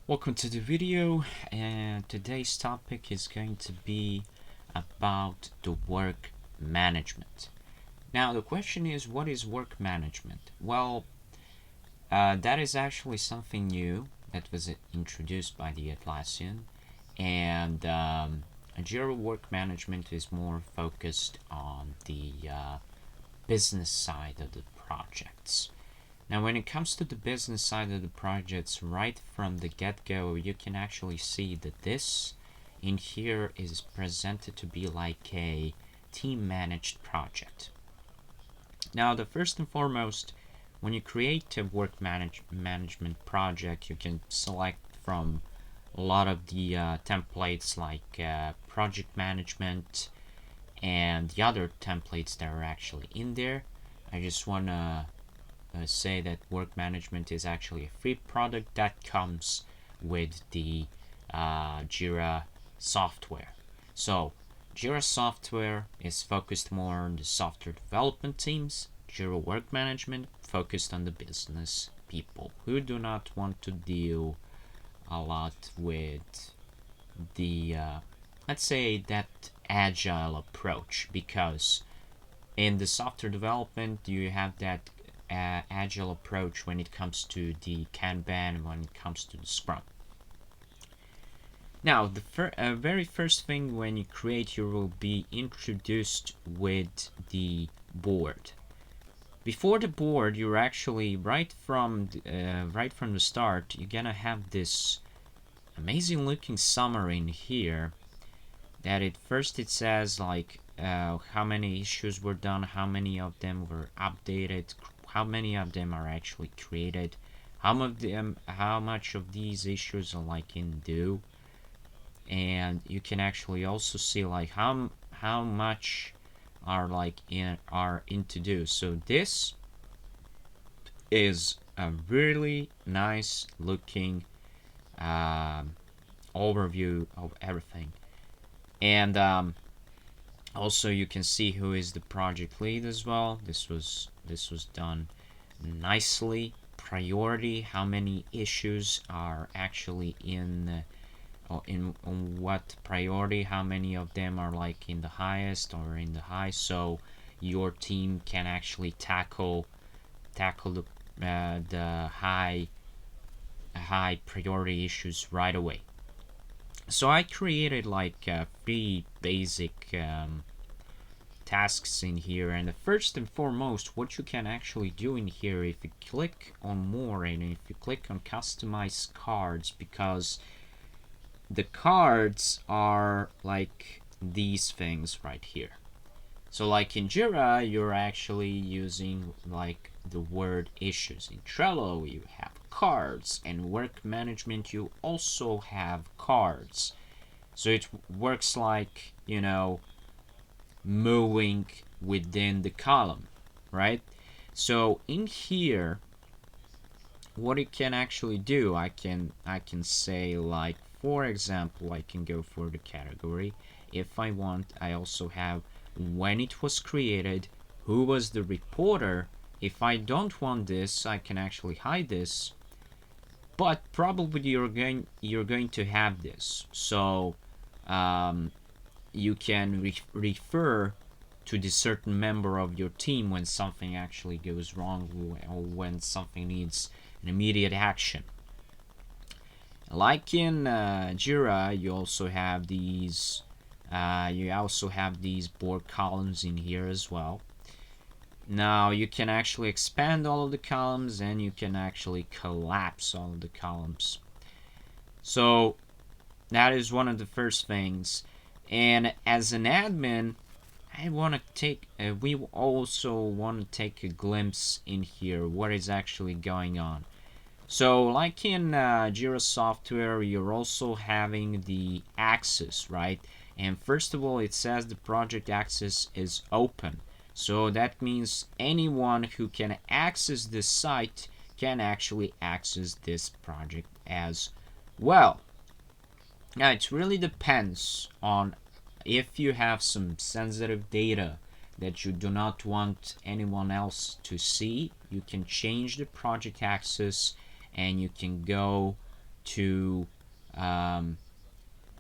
Welcome to the video, and today's topic is going to be about the work management. Now the question is, what is work management? Well, that is actually something new that was introduced by the Atlassian, and Jira work management is more focused on the business side of the projects. Now, when it comes to the business side of the projects, right from the get-go, you can actually see that this in here is presented to be like a team-managed project. Now, the first and foremost, when you create a work management project, you can select from a lot of the templates like project management and the other templates that are actually in there. I just want to say that work management is actually a free product that comes with the Jira software. So Jira software is focused more on the software development teams. Jira work management focused on the business people who do not want to deal a lot with the let's say that agile approach, because in the software development you have that agile approach when it comes to the Kanban, when it comes to the Scrum. Now, the very first thing when you create, you will be introduced with the board. Before the board, you're actually right from the start, you're gonna have this amazing looking summary in here. That at first it says like how many issues were done, how many of them were updated, how many of them are actually created, how much of these issues are like in due, and you can actually also see like how much are like in to do. So this is a really nice looking overview of everything, and also you can see who is the project lead as well. This was done nicely. Priority, how many issues are actually in what priority, how many of them are like in the highest or in the high, so your team can actually tackle the high priority issues right away. So I created like 3 basic tasks in here, and the first and foremost, what you can actually do in here, if you click on more and if you click on customize cards, because the cards are like these things right here. So like in Jira, you're actually using like the word issues. In Trello, you have cards, and work management, you also have cards. So it works like, you know, moving within the column, right? So in here, what it can actually do, I can say, like, for example, I can go for the category. If I want, I also have when it was created, who was the reporter. If I don't want this, I can actually hide this, but probably you're going to have this. So you can refer to the certain member of your team when something actually goes wrong or when something needs an immediate action. Like in Jira, you also have these board columns in here as well. Now you can actually expand all of the columns, and you can actually collapse all of the columns. So that is one of the first things. And as an admin, we also want to take a glimpse in here what is actually going on. So like in Jira software, you're also having the access, right? And first of all, it says the project access is open. So that means anyone who can access this site can actually access this project as well. Now, it really depends on if you have some sensitive data that you do not want anyone else to see. You can change the project access, and you can go to um,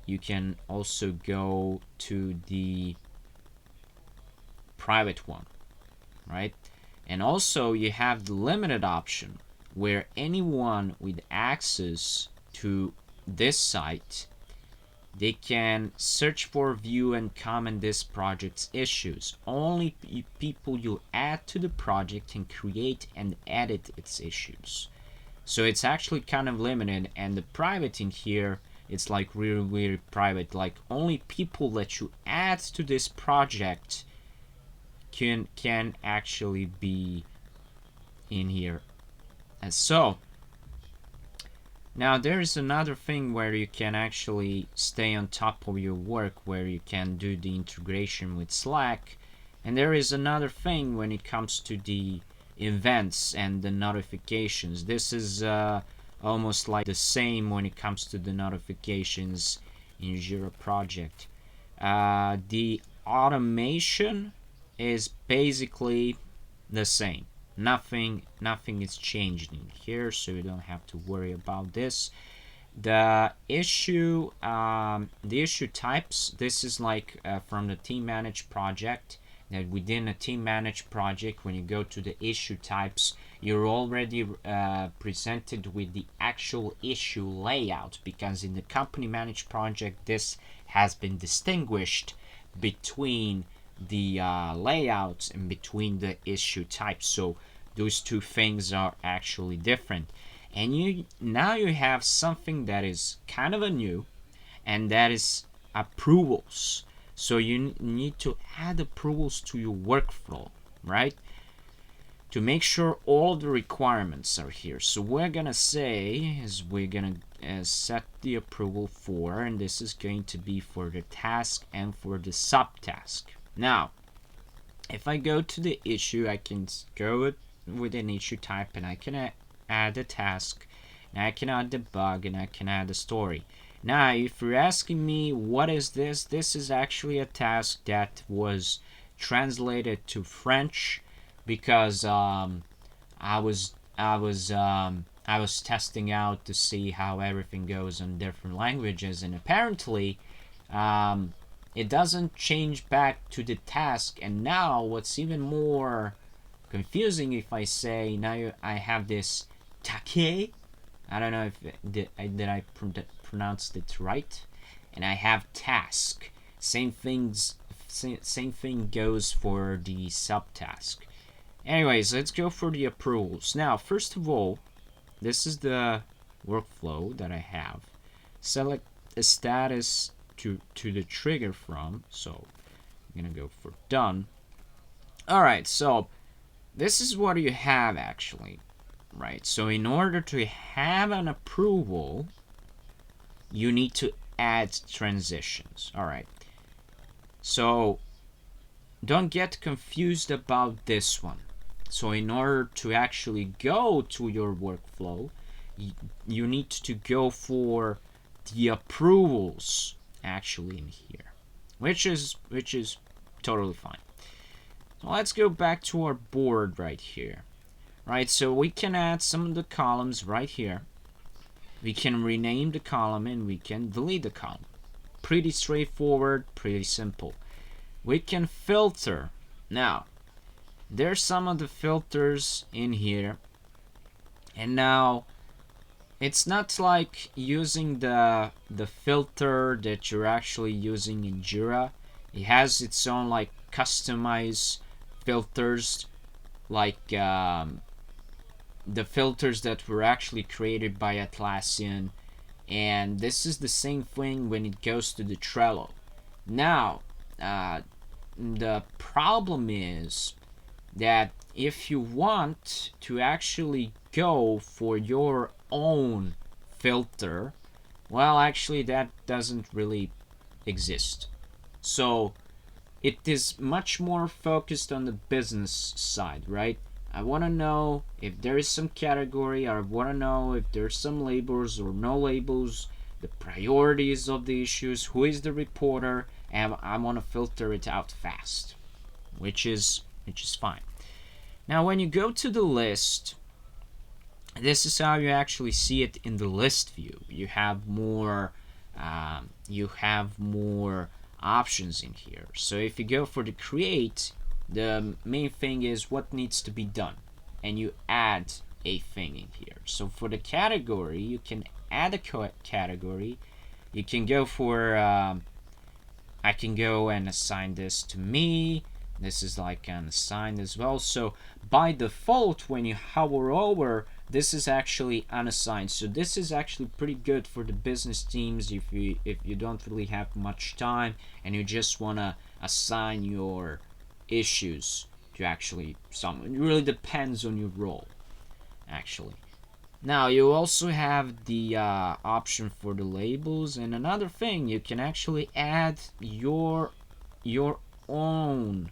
you can also go to the private one, right? And also you have the limited option where anyone with access to this site, they can search for, view, and comment this project's issues. Only people you add to the project can create and edit its issues. So it's actually kind of limited, and the private in here, it's like really, really private. Like only people that you add to this project can actually be in here. And so now there is another thing where you can actually stay on top of your work, where you can do the integration with Slack. And there is another thing when it comes to the events and the notifications. This is almost like the same when it comes to the notifications in Jira project. The automation is basically the same. Nothing is changed in here, so you don't have to worry about this. The issue types, this is like from the team managed project, that within a team managed project, when you go to the issue types, you're already presented with the actual issue layout, because in the company managed project this has been distinguished between the layouts and between the issue types. So those two things are actually different. And now you have something that is kind of a new, and that is approvals. So you need to add approvals to your workflow, right? To make sure all the requirements are here. So we're gonna say is we're gonna set the approval for, and this is going to be for the task and for the subtask. Now, if I go to the issue, I can go with an issue type, and I can add a task, and I can add the bug, and I can add a story. Now, if you're asking me what is this, this is actually a task that was translated to French because I was testing out to see how everything goes in different languages, and apparently it doesn't change back to the task. And now what's even more confusing, if I say now I have this take, I don't know if did I pronounced it right, and I have task. Same thing goes for the subtask. Anyways, let's go for the approvals. Now, first of all, this is the workflow that I have. Select a status to the trigger from. So I'm gonna go for done. Alright, so this is what you have actually, right? So in order to have an approval, you need to add transitions. Alright, so don't get confused about this one. So in order to actually go to your workflow, you need to go for the approvals actually in here, which is totally fine. So let's go back to our board right here. Right, so we can add some of the columns right here. We can rename the column and we can delete the column. Pretty straightforward, pretty simple. We can filter. Now, there's some of the filters in here, and now it's not like using the filter that you're actually using in Jira. It has its own like customized filters, like the filters that were actually created by Atlassian, and this is the same thing when it goes to the Trello. Now, the problem is that if you want to actually go for your own filter, well, actually that doesn't really exist. So it is much more focused on the business side, right? I want to know if there is some category, or I want to know if there's some labels or no labels, the priorities of the issues, who is the reporter, and I want to filter it out fast, which is fine. Now when you go to the list, This is how you actually see it in the list view. You have more options in here. So if you go for the create, the main thing is what needs to be done, and you add a thing in here. So for the category, you can add a category. You can go for I can go and assign this to me. This is like an assigned as well. So by default, when you hover over, this is actually unassigned. So this is actually pretty good for the business teams if you don't really have much time and you just wanna assign your issues to actually someone. It really depends on your role, actually. Now you also have the option for the labels, and another thing, you can actually add your own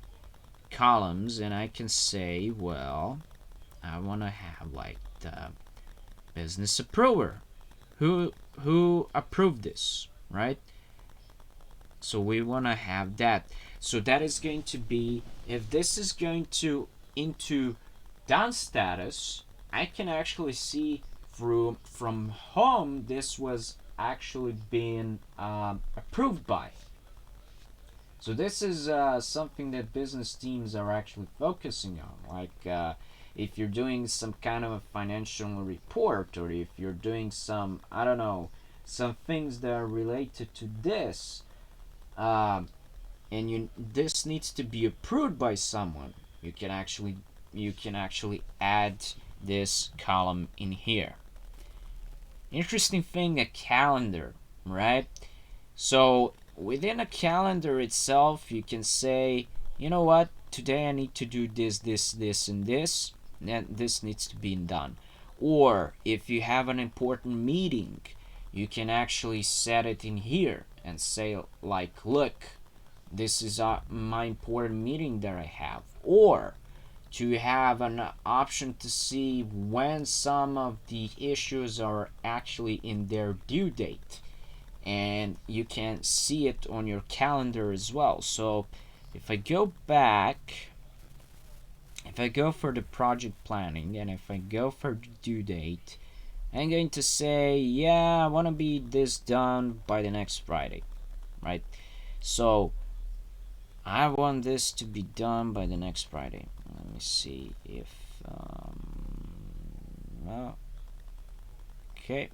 columns, and I can say, well, I want to have like the business approver, who approved this, right? So we want to have that. So that is going to be, if this is going to into done status, I can actually see from home this was actually being approved by. So this is something that business teams are actually focusing on. Like if you're doing some kind of a financial report, or if you're doing some, I don't know, some things that are related to this, um, and this needs to be approved by someone, you can actually add this column in here. Interesting thing, a calendar, right? So within a calendar itself, you can say, you know what, today I need to do this, and this, and this needs to be done. Or if you have an important meeting, you can actually set it in here and say, like, look, this is my important meeting that I have. Or to have an option to see when some of the issues are actually in their due date, and you can see it on your calendar as well. So if I go back, if I go for the project planning, and if I go for the due date, I'm going to say, yeah, I want to be this done by the next Friday, right? So I want this to be done by the next Friday. Let me see if well, okay,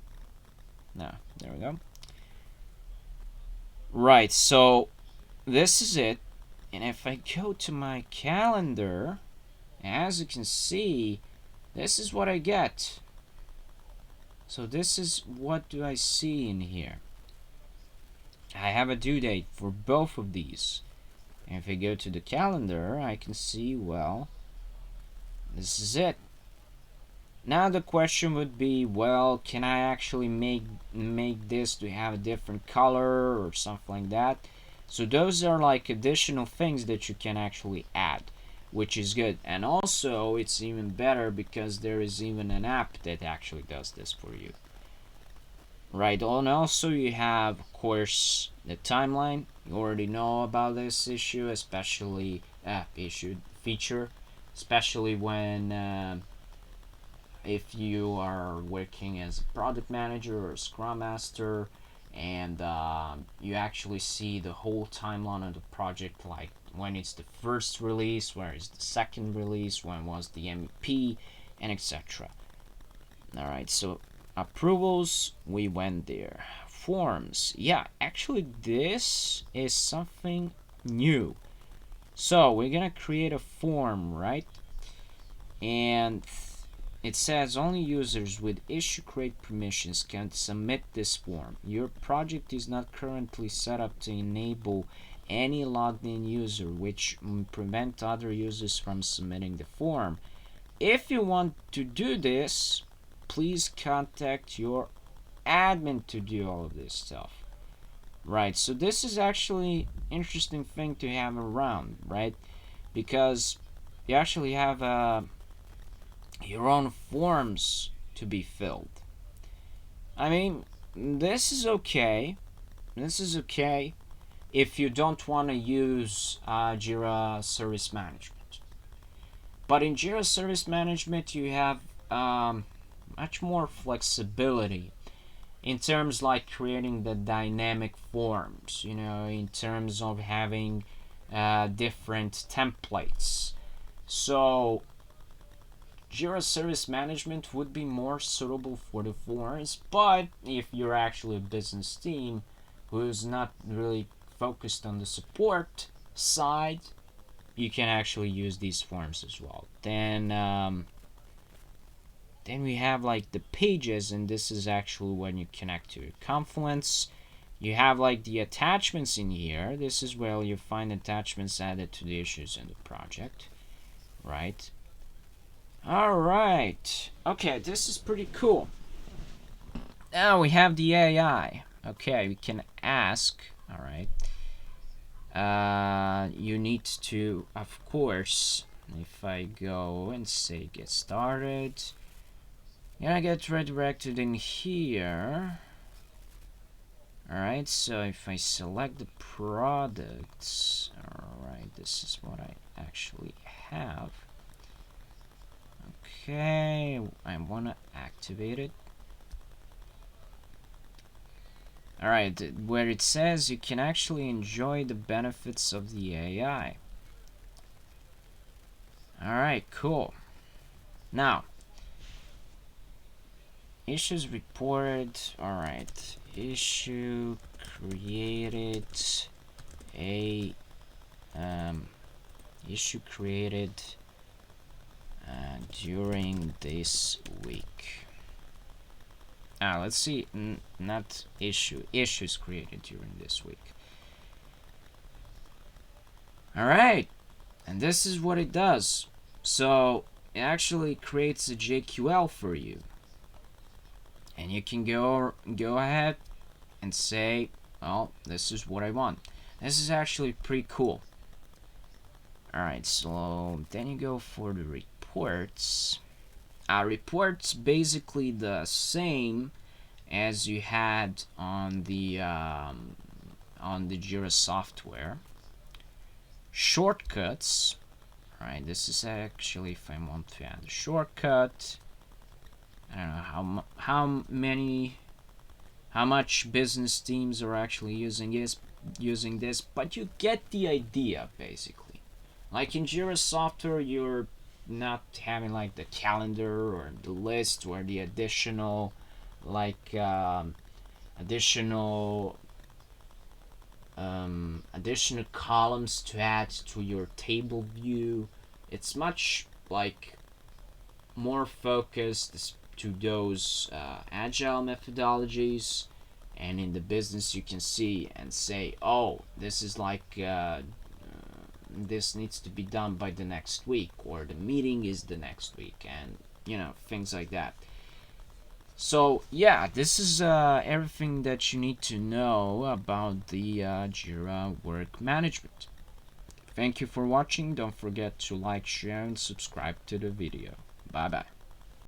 no, there we go. Right, so this is it, and if I go to my calendar, as you can see, this is what I get. So this is what do I see in here. I have a due date for both of these. And if I go to the calendar, I can see, well, this is it. Now the question would be, well, can I actually make this to have a different color or something like that? So those are like additional things that you can actually add, which is good. And also it's even better because there is even an app that actually does this for you. Right, and also you have, of course, the timeline. You already know about this issue, especially feature, especially when if you are working as a product manager or a scrum master, and you actually see the whole timeline of the project, like when it's the first release, where is the second release, when was the MVP, and etc. Alright, so approvals, we went there. Forms, yeah, actually this is something new. So we're gonna create a form, right? And it says only users with issue create permissions can submit this form. Your project is not currently set up to enable any logged in user, which prevent other users from submitting the form. If you want to do this, please contact your admin to do all of this stuff. Right, so this is actually interesting thing to have around, right? Because you actually have your own forms to be filled. I mean, this is okay. This is okay if you don't want to use Jira Service Management. But in Jira Service Management, you have much more flexibility in terms like creating the dynamic forms, in terms of having different templates. So Jira Service Management would be more suitable for the forms, but if you're actually a business team who's not really focused on the support side, you can actually use these forms as well. Then we have like the pages, and this is actually when you connect to your Confluence. You have like the attachments in here. This is where you find attachments added to the issues in the project, right? All right. Okay, this is pretty cool. Now we have the AI. Okay, we can ask. All right. You need to, of course, if I go and say get started, you're gonna get redirected in here. Alright, so if I select the products, alright, this is what I actually have. Okay, I want to activate it. Alright, where it says you can actually enjoy the benefits of the AI. Alright, cool. Now, issues reported. Alright, issue created issue created during this week. Let's see, not issues created during this week. Alright, and this is what it does. So it actually creates a JQL for you, and you can go ahead and say, well, this is what I want. This is actually pretty cool. Alright, so then you go for the reports. Reports basically the same as you had on the Jira software. Shortcuts. Alright, this is actually if I want to add a shortcut. I don't know how much business teams are actually using this, but you get the idea basically. Like in Jira software, you're not having like the calendar or the list or the additional additional columns to add to your table view. It's much like more focused to those agile methodologies, and in the business you can see and say, oh, this is like this needs to be done by the next week, or the meeting is the next week, and things like that. So yeah, this is everything that you need to know about the Jira work management. Thank you for watching. Don't forget to like, share, and subscribe to the video. Bye bye.